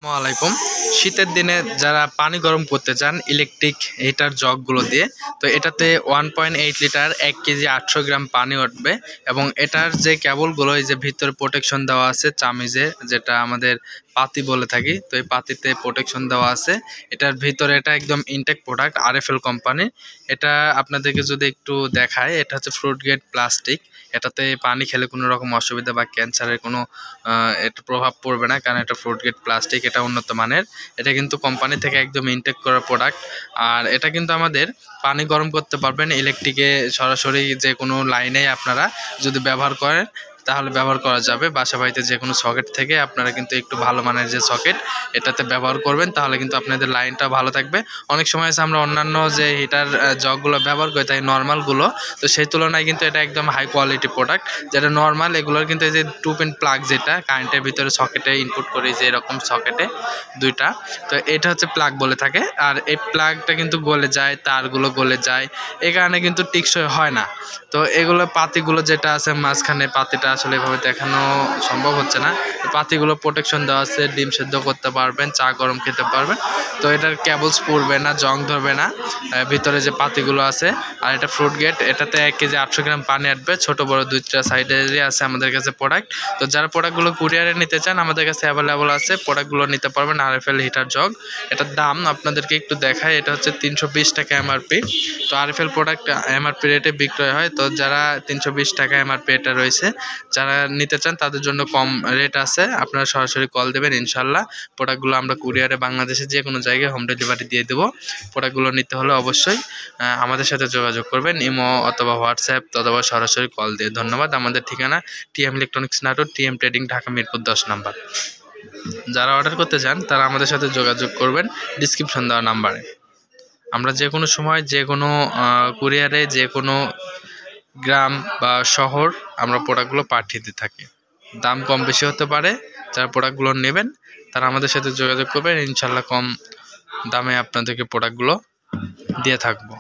আসসালামাইকুম। শীতের দিনে যারা পানি গরম করতে চান ইলেকট্রিক হিটার জগগুলো দিয়ে, তো এটাতে 1.8 লিটার 1 কেজি 800 গ্রাম পানি উঠবে। এবং এটার যে কেবলগুলো এই যে ভিতরে প্রোটেকশন দেওয়া আছে চামিজে, যেটা আমাদের পাতি বলে থাকি, তো এই পাতিতে প্রোটেকশন দেওয়া আছে। এটার ভিতরে এটা একদম ইনটেক প্রোডাক্ট আরএফএল কোম্পানি। এটা আপনাদেরকে যদি একটু দেখায়, এটা হচ্ছে ফ্রুট গ্রেড প্লাস্টিক। এটাতে পানি খেলে কোনো রকম অসুবিধা বা ক্যান্সারের কোনো এটা প্রভাব পড়বে না, কারণ এটা ফ্রুট গ্রেড প্লাস্টিক, এটা উন্নত মানের। এটা কিন্তু কোম্পানি থেকে একদম ইনটেক করা প্রোডাক্ট। আর এটা কিন্তু আমাদের পানি গরম করতে পারবেন ইলেকট্রিকে সরাসরি যে কোনো লাইনেই আপনারা যদি ব্যবহার করেন তাহলে ব্যবহার করা যাবে। বাসা বাড়িতে যে কোনো সকেট থেকে আপনারা কিন্তু একটু ভালো মানের যে সকেট এটাতে ব্যবহার করবেন, তাহলে কিন্তু আপনাদের লাইনটা ভালো থাকবে। অনেক সময় আছে আমরা অন্যান্য যে হিটার জগগুলো ব্যবহার করি তাই নর্মালগুলো, তো সেই তুলনায় কিন্তু এটা একদম হাই কোয়ালিটি প্রোডাক্ট। যেটা নর্মাল এগুলোর কিন্তু এই যে 2 পিন প্লাগ, যেটা কারেন্টের ভিতরে সকেটে ইনপুট করি, যে এরকম সকেটে দুইটা, তো এটা হচ্ছে প্লাগ বলে থাকে। আর এই প্লাগটা কিন্তু গলে যায়, তারগুলো গলে যায়, এই কারণে কিন্তু টিকসই হয় না। তো এগুলো পাতিগুলো যেটা আছে মাঝখানে, পাতিটা আসলে এভাবে দেখানো সম্ভব হচ্ছে না। পাতিগুলো প্রোটেকশন দেওয়া আছে, ডিম সেদ্ধ করতে পারবেন, চা গরম খেতে পারবেন। তো এটার কেবলস পড়বে না, জং ধরবে না ভিতরে যে পাতিগুলো আছে। আর এটা ফ্রুট গেট, এটাতে 1 কেজি 800 গ্রাম পানি আসবে। ছোট বড় দুইটা সাইডেরই আছে আমাদের কাছে প্রোডাক্ট। তো যারা প্রোডাক্টগুলো কুরিয়ারে নিতে চান আমাদের কাছে অ্যাভেলেবল আছে, প্রোডাক্টগুলো নিতে পারবেন। আরএফএল হিটার জগ, এটার দাম আপনাদেরকে একটু দেখায়, এটা হচ্ছে 320 টাকা এমআরপি। তো আরএফএল প্রোডাক্ট এমআরপি রেটে বিক্রয় হয়। তো যারা 320 টাকা এমআরপি এটা রয়েছে, যারা নিতে চান তাদের জন্য কম রেট আছে, আপনারা সরাসরি কল দেবেন, ইনশাল্লাহ প্রোডাক্টগুলো আমরা কুরিয়ারে বাংলাদেশে যে কোনো জায়গায় হোম ডেলিভারি দিয়ে দেবো। প্রোডাক্টগুলো নিতে হলে অবশ্যই আমাদের সাথে যোগাযোগ করবেন, ইমো অথবা হোয়াটসঅ্যাপ অথবা সরাসরি কল দিয়ে। ধন্যবাদ। আমাদের ঠিকানা TM electronics Natore, TM trading, Dhaka Mirpur 10 number. যারা অর্ডার করতে চান তারা আমাদের সাথে যোগাযোগ করবেন ডিসক্রিপশন দেওয়া নাম্বারে। আমরা যে কোনো সময় যে কোনো কুরিয়ারে যে কোনো গ্রাম বা শহর আমরা প্রোডাক্টগুলো পাঠিয়ে দিয়ে থাকি। দাম কম বেশি হতে পারে, যারা প্রোডাক্টগুলো নেবেন তারা আমাদের সাথে যোগাযোগ করবেন, ইনশাল্লাহ কম দামে আপনাদেরকে প্রোডাক্টগুলো দিয়ে থাকবো।